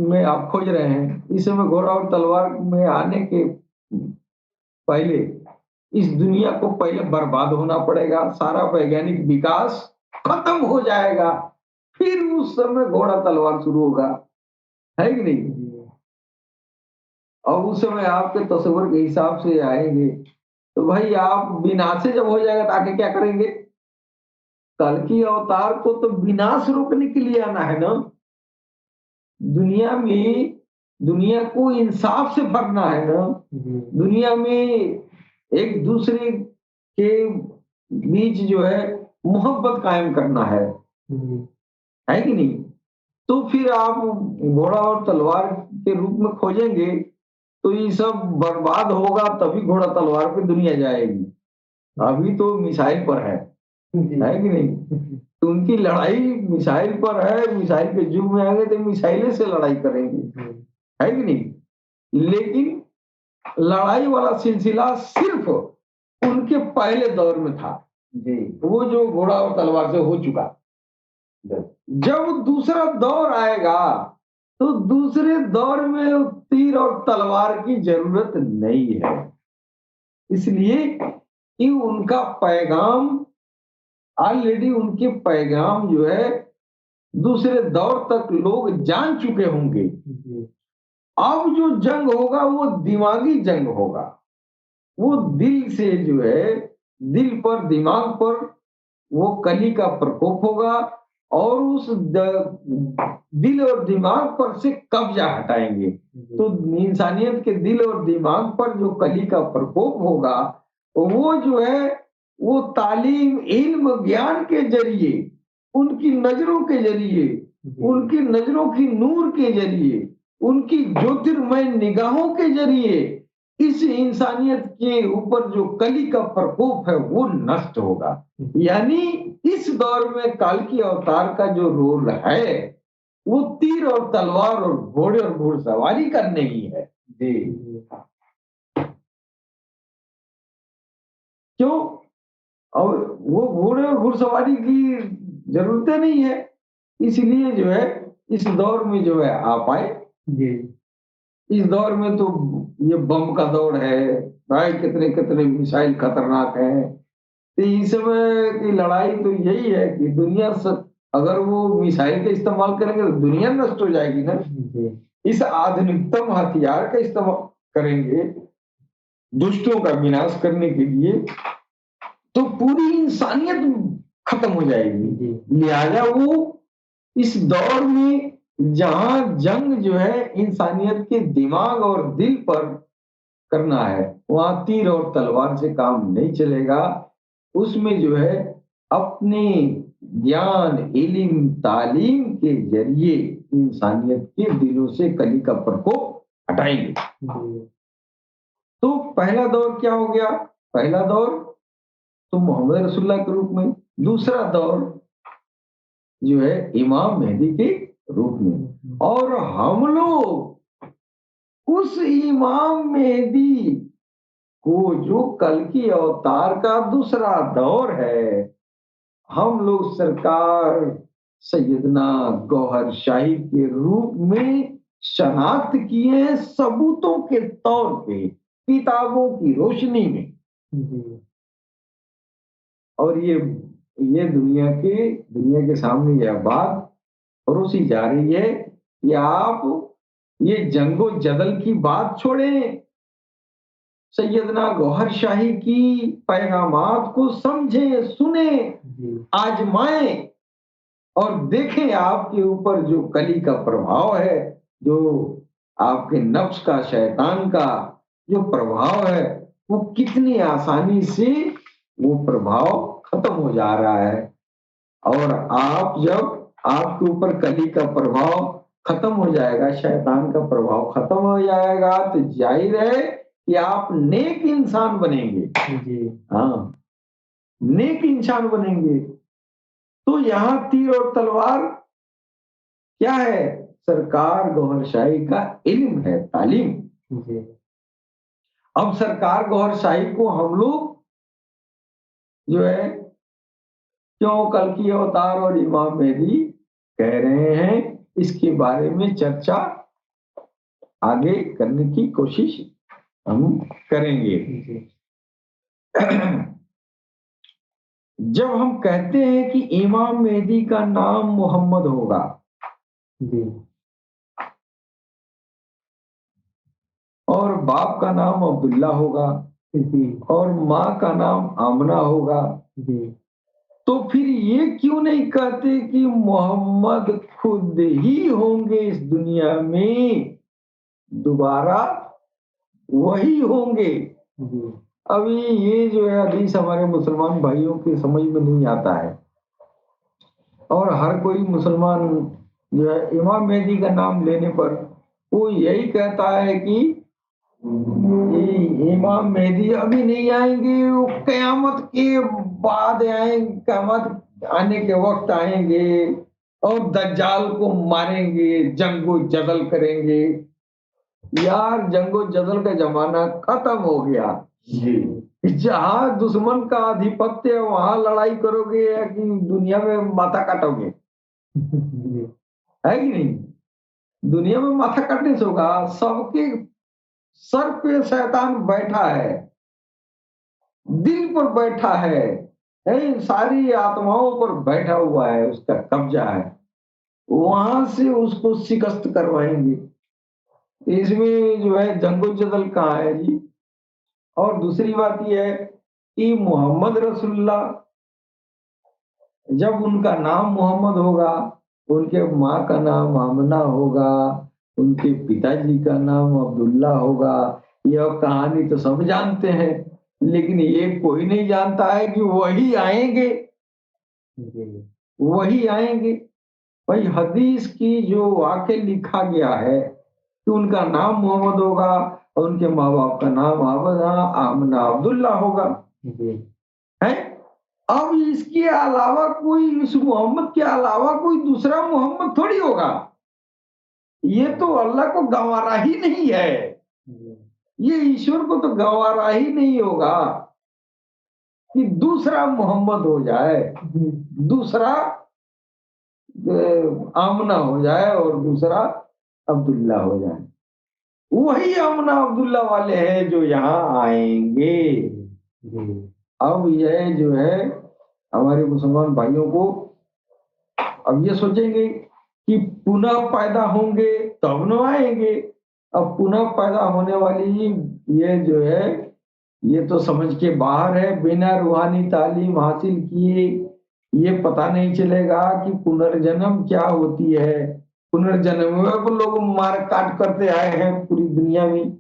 में आप खोज रहे हैं, इस समय घोड़ा और तलवार में आने के पहले इस दुनिया को पहले बर्बाद होना पड़ेगा, सारा वैज्ञानिक विकास खत्म हो जाएगा, फिर उस समय घोड़ा तलवार शुरू होगा, है कि नहीं? और उस समय आपके तस्वीर के हिसाब से आएंगे, तो भाई आप विनाश जब हो जाएगा तो आगे क्या करेंगे? कल की अवतार को तो विनाश रोकने के लिए आना है ना, दुनिया में दुनिया को इंसाफ से भरना है ना, दुनिया में एक दूसरे के बीच जो है मोहब्बत कायम करना है कि नहीं? तो फिर आप घोड़ा और तलवार के रूप में खोजेंगे तो ये सब बर्बाद होगा, तभी घोड़ा तलवार पे दुनिया जाएगी। अभी तो मिसाइल पर है कि नहीं? तो उनकी लड़ाई मिसाइल पर है, मिसाइल के युग में आएंगे तो मिसाइले से लड़ाई करेंगे, है कि नहीं? लेकिन लड़ाई वाला सिलसिला सिर्फ उनके पहले दौर में था जी, वो जो घोड़ा और तलवार से हो चुका। जब दूसरा दौर आएगा तो दूसरे दौर में तीर और तलवार की जरूरत नहीं है, इसलिए कि उनका पैगाम ऑलरेडी, उनके पैगाम जो है दूसरे दौर तक लोग जान चुके होंगे। अब जो जंग होगा वो दिमागी जंग होगा, वो दिल से जो है, दिल पर दिमाग पर वो कली का प्रकोप होगा और उस दिल और दिमाग पर से कब्जा हटाएंगे। तो इंसानियत के दिल और दिमाग पर जो कली का प्रकोप होगा वो जो है वो तालीम, इल्म, ज्ञान के जरिए, उनकी नजरों के जरिए, उनकी नजरों की नूर के जरिए, उनकी ज्योतिर्मय निगाहों के जरिए इस इंसानियत के ऊपर जो कली का प्रकोप है वो नष्ट होगा। यानी इस दौर में काल की अवतार का जो रोल है वो तीर और तलवार और घोड़े और घुड़सवारी का नहीं है जी। क्यों? और वो घोड़े और घुड़सवारी की जरूरतें नहीं है, इसलिए जो है इस दौर में जो है आप आए जी। इस दौर में तो ये बम का दौर है भाई, कितने कितने मिसाइल खतरनाक है। तो इस समय की लड़ाई तो यही है कि दुनिया अगर वो मिसाइल का इस्तेमाल करेंगे तो दुनिया नष्ट हो जाएगी ना। इस आधुनिकतम हथियार का इस्तेमाल करेंगे दुष्टों का विनाश करने के लिए तो पूरी इंसानियत खत्म हो जाएगी। लिहाजा वो इस दौर में जहां जंग जो है इंसानियत के दिमाग और दिल पर करना है, वहां तीर और तलवार से काम नहीं चलेगा। उसमें जो है अपने ज्ञान, इल्म, तालीम के जरिए इंसानियत के दिलों से कली का प्रकोप हटाएंगे। तो पहला दौर क्या हो गया? पहला दौर तो मोहम्मद रसूलुल्लाह के रूप में, दूसरा दौर जो है इमाम मेहदी के रूप में, और हम लोग उस इमाम मेहदी को जो कल की अवतार का दूसरा दौर है, हम लोग सरकार सैयदना गौहर शाही के रूप में शनाख्त किए हैं सबूतों के तौर पे, किताबों की रोशनी में। और ये दुनिया के सामने यह बात परोसी जा रही है कि आप ये जंगो जदल की बात छोड़ें, सैयदना गौहर शाही की पैगामात को समझें, सुने, आजमाएं और देखें आपके ऊपर जो कली का प्रभाव है, जो आपके नफ्स का, शैतान का जो प्रभाव है, वो कितनी आसानी से वो प्रभाव खत्म हो जा रहा है। और आप जब आपके ऊपर कली का प्रभाव खत्म हो जाएगा, शैतान का प्रभाव खत्म हो जाएगा, तो जाहिर है कि आप नेक इंसान बनेंगे जी। हाँ, नेक इंसान बनेंगे। तो यहाँ तीर और तलवार क्या है? सरकार गौहर शाही का इल्म है, तालीम। अब सरकार गौहर शाही को हम लोग जो है क्यों कल्कि अवतार और इमाम मेहदी कह रहे हैं, इसके बारे में चर्चा आगे करने की कोशिश हम करेंगे। जब हम कहते हैं कि इमाम मेहदी का नाम मोहम्मद होगा, और बाप का नाम अब्दुल्ला होगा, और माँ का नाम आमना होगा, तो फिर ये क्यों नहीं कहते कि मोहम्मद खुद ही होंगे इस दुनिया में, दोबारा वही होंगे। अभी ये जो है हदीस हमारे मुसलमान भाइयों के समझ में नहीं आता है, और हर कोई मुसलमान जो है इमाम मेहदी का नाम लेने पर वो यही कहता है कि इमाम मेहदी अभी नहीं आएंगे, वो कयामत के बाद आएंगे, कयामत आने के वक्त आएंगे और दज्जाल को मारेंगे, जंगो जदल करेंगे। यार जंगो जदल का जमाना खत्म हो गया जी। जहां दुश्मन का आधिपत्य है वहां लड़ाई करोगे या कि दुनिया में माथा काटोगे? है कि नहीं? दुनिया में माथा काटने से होगा। सबके सर पे शैतान बैठा है, दिल पर बैठा है, सारी आत्माओं पर बैठा हुआ है, उसका कब्जा है, वहां से उसको शिकस्त करवाएंगे। इसमें जो है जंगो जदल कहाँ है जी। और दूसरी बात यह है कि मोहम्मद रसूलुल्लाह, जब उनका नाम मोहम्मद होगा, उनके माँ का नाम आमना होगा, उनके पिताजी का नाम अब्दुल्ला होगा। यह कहानी तो सब जानते हैं, लेकिन ये कोई नहीं जानता है कि वही आएंगे, वही आएंगे। भाई हदीस की जो वाक्य लिखा गया है कि उनका नाम मोहम्मद होगा और उनके माँ बाप का नाम आमना अब्दुल्ला होगा, है। अब इसके अलावा कोई, इस मोहम्मद के अलावा कोई दूसरा मोहम्मद थोड़ी होगा। ये तो अल्लाह को गंवारा ही नहीं है, ये ईश्वर को तो गंवारा ही नहीं होगा कि दूसरा मोहम्मद हो जाए, दूसरा आमना हो जाए और दूसरा अब्दुल्ला हो जाए। वही आमना अब्दुल्ला वाले हैं जो यहाँ आएंगे। अब यह जो है हमारे मुसलमान भाइयों को अब ये सोचेंगे कि पुनः पैदा होंगे तब न आएंगे। अब पुनः पैदा होने वाली ये जो है ये तो समझ के बाहर है। बिना रूहानी तालीम हासिल किए ये पता नहीं चलेगा कि पुनर्जन्म क्या होती है। पुनर्जन्म में तो लोग मार काट करते आए हैं पूरी दुनिया में,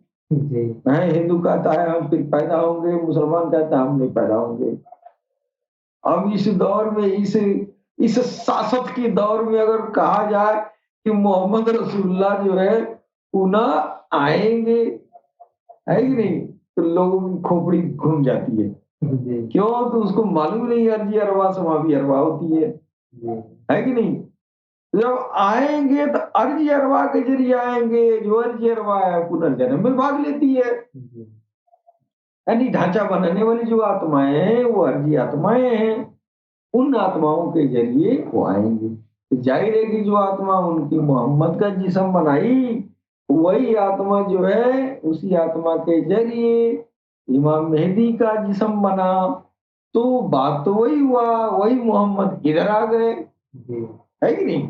है। हिंदू कहता है हम फिर पैदा होंगे, मुसलमान कहता है हम नहीं पैदा होंगे। अब इस दौर में, इस शासक के दौर में अगर कहा जाए कि मोहम्मद रसूलुल्लाह जो है पुनः आएंगे, है कि नहीं, तो लोगों की खोपड़ी घूम जाती है। क्यों? तो उसको मालूम नहीं अर्जी अरवा समावी अरवा होती है कि नहीं। जब आएंगे तो अर्जी अरवा के जरिए आएंगे, जो अर्जी अरवा है पुनर्जन्म में भाग लेती है। यानी ढांचा बनाने वाली जो आत्माएं हैं वो अर्जी आत्माएं हैं, उन आत्माओं के जरिए वो आएंगे। तो जाहिर है कि जो आत्मा उनकी मोहम्मद का जिस्म बनाई, वही आत्मा जो है उसी आत्मा के जरिए इमाम मेहदी का जिस्म बना। तो बात तो वही हुआ, वही मोहम्मद इधर आ गए, है कि नहीं।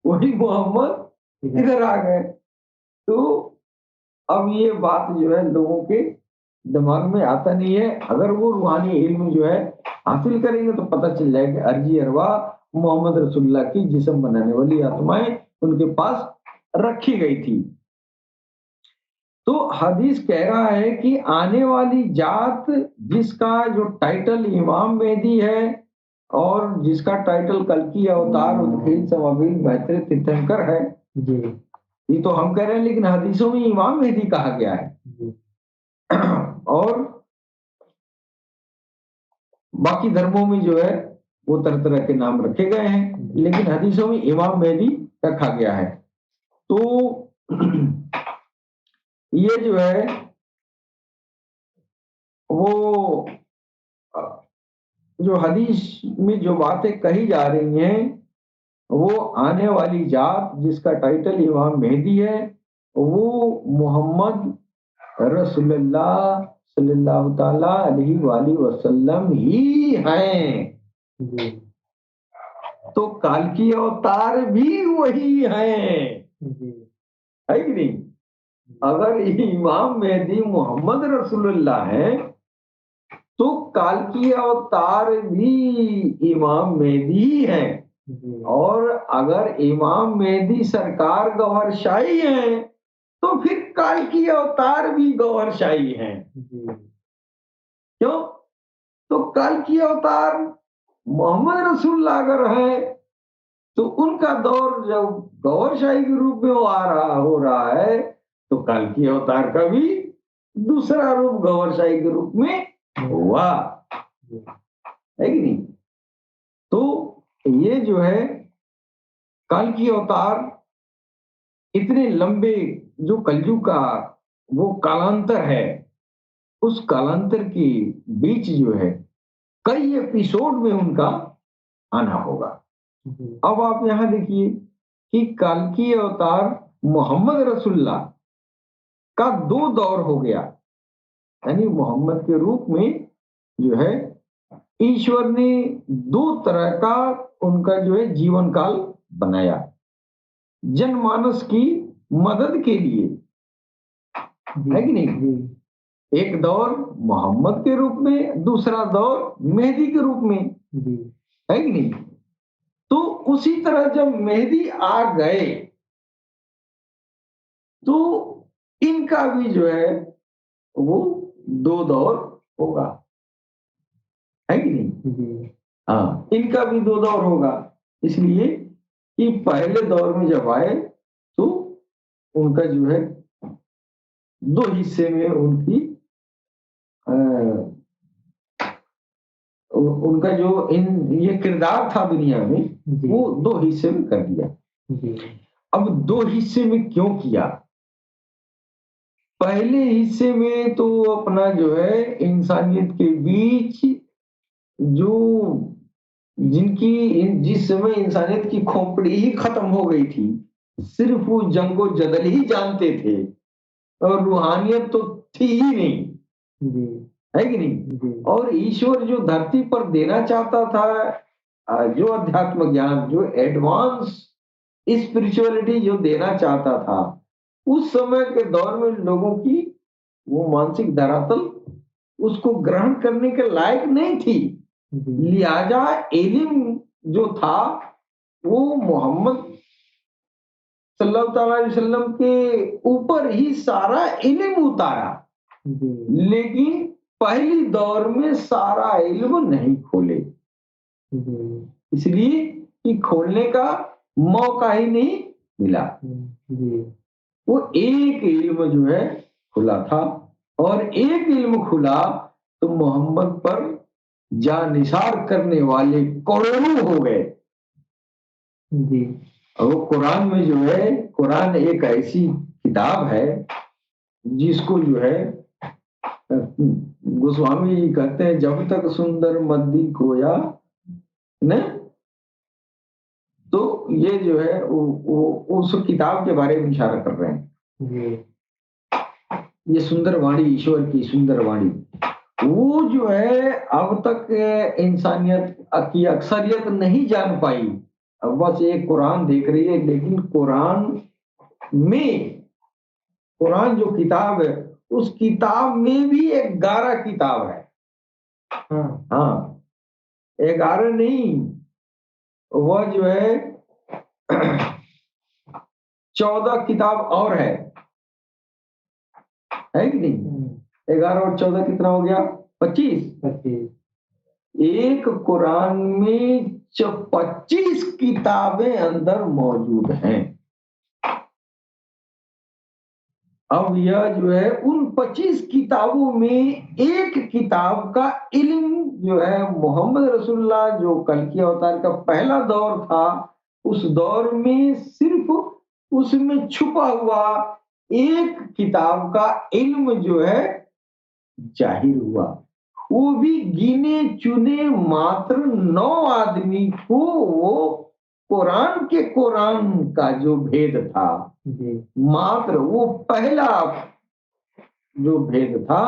वही मोहम्मद इधर आ गए। तो अब ये बात जो है लोगों के दिमाग में आता नहीं है। अगर वो रूहानी इल्म जो है हासिल करेंगे तो पता चल जाएगा अर्जी अरवा मोहम्मद रसूलुल्लाह की जिस्म बनाने वाली आत्माएं उनके पास रखी गई थी। तो हदीस कह रहा है कि आने वाली जात जिसका जो टाइटल इमाम मेहदी है और जिसका टाइटल कल्कि अवतार उद्खील समावील मैत्रेय तीर्थंकर है, ये तो हम कह रहे हैं, लेकिन हदीसों में इमाम मेहदी कहा गया है। और बाकी धर्मों में जो है वो तरह तरह के नाम रखे गए हैं, लेकिन हदीसों में इमाम मेहदी रखा गया है। तो ये जो है वो जो हदीस में जो बातें कही जा रही हैं, वो आने वाली जात जिसका टाइटल इमाम मेहदी है, वो मोहम्मद रसूलुल्लाह सल्लल्लाहु ताला अलैहि वसल्लम ही हैं। तो काल की अवतार भी वही हैं, है कि नहीं? अगर इमाम मेहदी मोहम्मद रसूलुल्लाह है, तो काल की अवतार भी इमाम मेहदी है। और अगर इमाम मेहदी सरकार गौहर शाही है, तो फिर काल की अवतार भी गौहर शाही है। क्यों? तो काल की अवतार मोहम्मद रसूलुल्लाह अगर है, तो उनका दौर जब गौहर शाही के रूप में हो रहा है, तो काल की अवतार का भी दूसरा रूप गौहर शाही के रूप में हुआ, है कि नहीं? तो ये जो है काल की अवतार, इतने लंबे जो कलयुग का वो कालांतर है, उस कालांतर के बीच जो है कई एपिसोड में उनका आना होगा। अब आप यहां देखिए कि काल की अवतार मोहम्मद रसूलुल्लाह का दो दौर हो गया, यानी मोहम्मद के रूप में जो है ईश्वर ने दो तरह का उनका जो है जीवन काल बनाया, जनमानस की मदद के लिए, है कि नहीं? एक दौर मोहम्मद के रूप में, दूसरा दौर मेहदी के रूप में, है कि नहीं? तो उसी तरह जब मेहदी आ गए, तो इनका भी जो है वो दो दौर होगा, है कि नहीं? हाँ, इनका भी दो दौर होगा, इसलिए कि पहले दौर में जब आए तो उनका जो है दो हिस्से में उनकी उनका जो ये किरदार था दुनिया में, वो दो हिस्से में कर दिया। अब दो हिस्से में क्यों किया? पहले हिस्से में तो अपना जो है इंसानियत के बीच जो जिस समय इंसानियत की खोपड़ी ही खत्म हो गई थी, सिर्फ वो जंगो जदल ही जानते थे और रूहानियत तो थी ही नहीं, है कि नहीं? और ईश्वर जो धरती पर देना चाहता था, जो अध्यात्म ज्ञान, जो एडवांस स्पिरिचुअलिटी जो देना चाहता था, उस समय के दौर में लोगों की वो मानसिक धरातल उसको ग्रहण करने के लायक नहीं थी। लिहाजा इल्म जो था वो मोहम्मद सल्लल्लाहु अलैहि वसल्लम के ऊपर ही सारा इल्म उतारा, लेकिन पहली दौर में सारा इल्म नहीं खोले, इसलिए कि खोलने का मौका ही नहीं मिला। वो एक इल्म जो है खुला था, और एक इल्म खुला तो मोहम्मद पर जानिसार करने वाले करोड़ों हो गए। और वो कुरान में जो है, कुरान एक ऐसी किताब है जिसको जो है गोस्वामी जी कहते हैं, जब तक सुंदर मद्दी खोया न, तो ये जो है उस किताब के बारे में इशारा कर रहे हैं। ये सुंदर वाणी, ईश्वर की सुंदर वाणी, वो जो है अब तक इंसानियत की अक्सरियत नहीं जान पाई। अब बस एक कुरान देख रही है, लेकिन कुरान जो किताब है, उस किताब में भी 11 किताब है। हाँ, 11 नहीं, वह जो है 14 किताब और है कि नहीं? 11 और 14 कितना हो गया? 25। एक कुरान में 25 किताबें अंदर मौजूद हैं। अब यह जो है उन 25 किताबों में एक किताब का इल्म जो है मोहम्मद रसूलुल्लाह जो कल की अवतार का पहला दौर था, उस दौर में सिर्फ उसमें छुपा हुआ एक किताब का इल्म जो है जाहिर हुआ। वो भी गिने चुने मात्र 9 आदमी को वो कुरान का जो भेद था, मात्र वो पहला जो भेद था,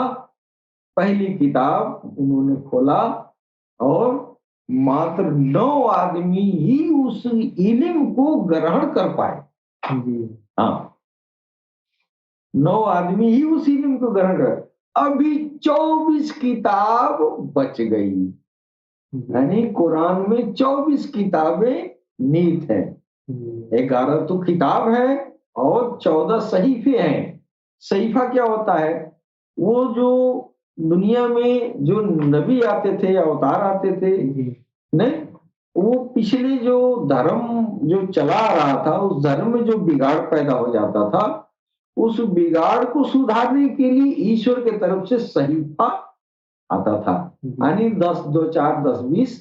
पहली किताब उन्होंने खोला और मात्र 9 आदमी ही उस इल्म को ग्रहण कर पाए। हाँ, 9 आदमी ही उस इल्म को ग्रहण कर, अभी 24 किताब बच गई। यानी कुरान में 24 किताबें नीत है। 11 तो किताब है और 14 सहीफे हैं। सहीफा क्या होता है? वो जो दुनिया में जो नबी आते थे, अवतार आते थे, नहीं, वो पिछले जो धर्म जो चला आ रहा था, उस धर्म में जो बिगाड़ पैदा हो जाता था, उस बिगाड़ को सुधारने के लिए ईश्वर के तरफ से सहीफा आता था। यानी 10 2 4 10 20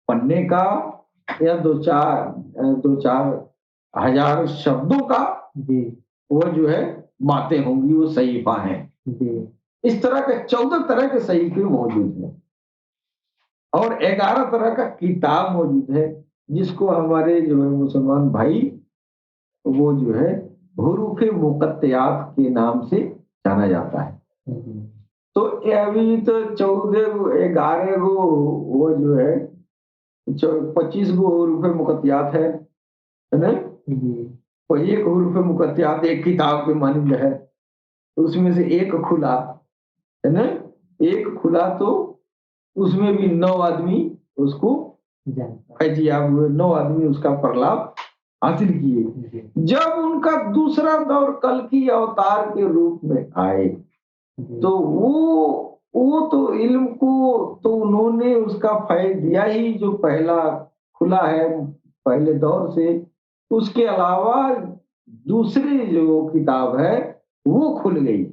पन्ने का या 2 4 हजार शब्दों का वो जो है बातें होंगी, वो सहीफा है। इस तरह के 14 तरह के सहीफे मौजूद हैं और 11 तरह का किताब मौजूद है, जिसको हमारे जो है मुसलमान भाई वो जो है हुरूफ मुकत्तयात के नाम से जाना जाता है। तो अभी तो 11 गो वो जो है 25 गो हुरूफ मुकत्तयात है ना? तो एक हुरूफ मुकत्तयात एक किताब के मानिंद है, उसमें से एक खुला है ना, एक खुला तो उसमें भी 9 आदमी उसको फैजियाब हुए, 9 आदमी उसका प्रलाप हासिल किए। जब उनका दूसरा दौर कल्कि अवतार के रूप में आए, तो वो तो इल्म को तो उन्होंने उसका फैज दिया ही, जो पहला खुला है पहले दौर से। उसके अलावा दूसरी जो किताब है वो खुल गई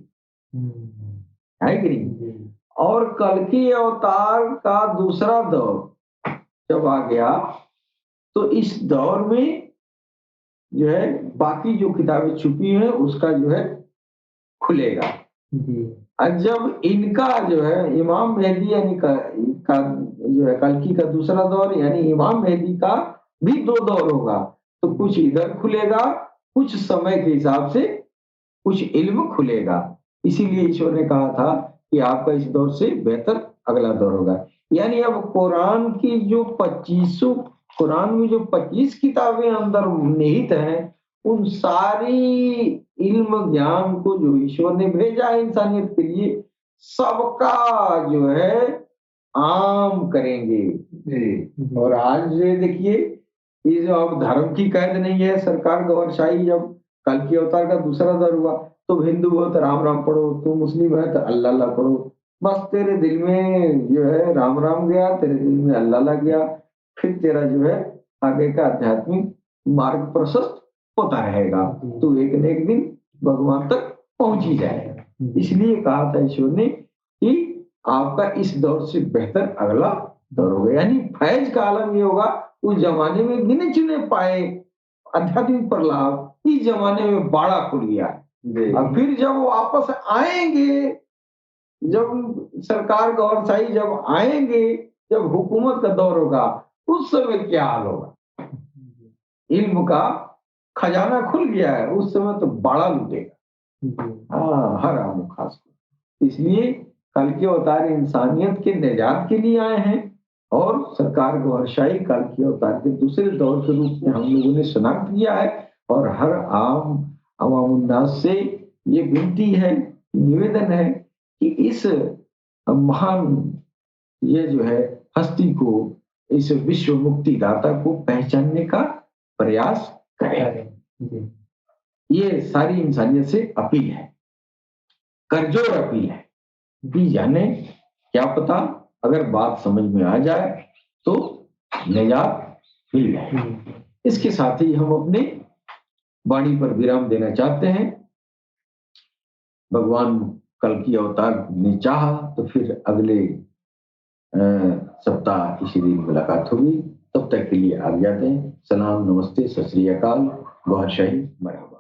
है कि नहीं? और कल्कि अवतार का दूसरा दौर जब आ गया, तो इस दौर में जो है बाकी जो किताबें छुपी हैं उसका जो है खुलेगा। और जब इनका जो है इमाम मेहदी यानी का जो है कल्कि का दूसरा दौर यानी इमाम मेहदी का भी 2 दौर होगा, तो कुछ इधर खुलेगा, कुछ समय के हिसाब से कुछ इल्म खुलेगा। इसीलिए ईश्वर ने कहा था कि आपका इस दौर से बेहतर अगला दौर होगा। यानी अब कुरान में जो 25 किताबें अंदर निहित हैं, उन सारी इल्म ज्ञान को जो ईश्वर ने भेजा है इंसानियत के लिए, सबका जो है आम करेंगे। और आज देखिए, ये जो अब धर्म की कैद नहीं है, सरकार गौरशाही, जब कल्कि अवतार का दूसरा दौर हुआ तो हिंदू हो तो राम राम पढ़ो, तो मुस्लिम है तो अल्लाह अल्लाह पढ़ो, बस तेरे दिल में जो है राम राम गया, तेरे दिल में अल्लाह अल्लाह गया, फिर तेरा जो है आगे का आध्यात्मिक मार्ग प्रशस्त होता रहेगा, तो एक न एक दिन भगवान तक पहुंच ही जाएगा। इसलिए कहा था ईश्वर ने कि आपका इस दौर से बेहतर अगला दौर होगा। यानी फैज का आलम ये होगा, उस जमाने में गिने चुने पाए आध्यात्मिक प्रलाप, इस जमाने में बाड़ा खुल गया। और फिर जब वापस आएंगे, जब सरकार गौरशाही जब आएंगे, जब हुकूमत का दौर होगा, उस समय क्या हाल होगा? इल्म का खजाना खुल गया है, उस समय तो बड़ा लूटेगा। हाँ, हर आम खास को। इसलिए कल्कि अवतार इंसानियत के निजात के लिए आए हैं, और सरकार गौरशाही कल्कि अवतार के दूसरे दौर के रूप में हम लोगों ने शनाख्त किया है। और हर आम अवामुन्नास से ये विनती है, निवेदन है कि इस महान ये जो है हस्ती को, इस विश्व मुक्ति दाता को पहचानने का प्रयास करें। ये सारी इंसानियत से अपील है, करजोर अपील है कि जाने क्या पता अगर बात समझ में आ जाए तो निजात मिल जाए। इसके साथ ही हम अपने वाणी पर विराम देना चाहते हैं। भगवान कल्कि अवतार ने चाहा तो फिर अगले सप्ताह इसी दिन मुलाकात होगी। तब तक के लिए आज्ञा दें। सलाम, नमस्ते, सत श्री अकाल, गौरशाही, मरहबा।